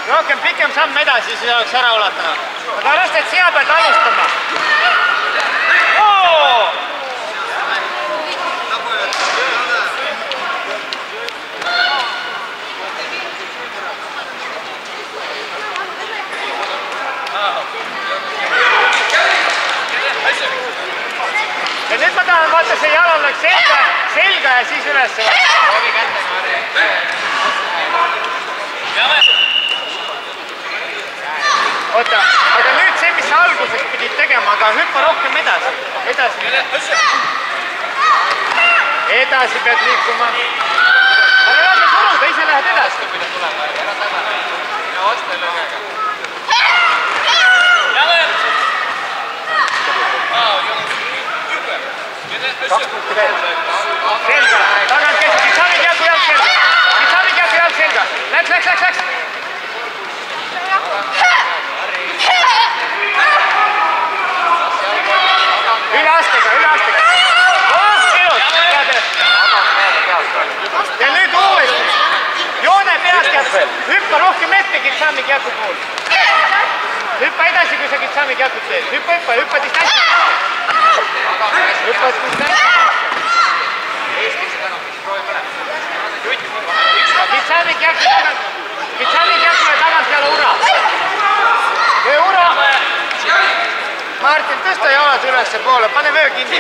rohkem pikem samm edasi, siis oleks ära ulatanud. Aga arvesta, et sina pead alustama. Ja nüüd ma tahan vaata, see jala oleks selga ja siis üles. Oota, aga nüüd see, mis sa alguses pidid tegema, aga hüppa rohkem edasi. Edasi pead liikuma. Aga lase suruda, ise lähed edasi. Selga, tagant käsi, Kitsami käku jalg selga. Läks. Üle astega. Ilus. Ja nüüd uuesti. Joone peast jätkub. Hüppa rohkem ette Kitsami käku puhul. Hüppa edasi, kui sa Kitsami käkut teed. Hüppa distantsi. Kitsami käkule tagant peale ura. Või ura. Martin, tõsta jalad ülesse poole, pane vöö kinni.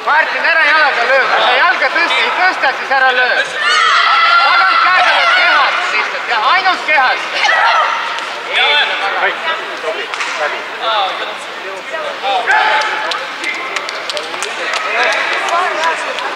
Martin, ära jalaga löö, kui sa jalga ei tõsta, siis ära löö. Tagant käega lööd kehast lihtsalt, jah, ainult kehast.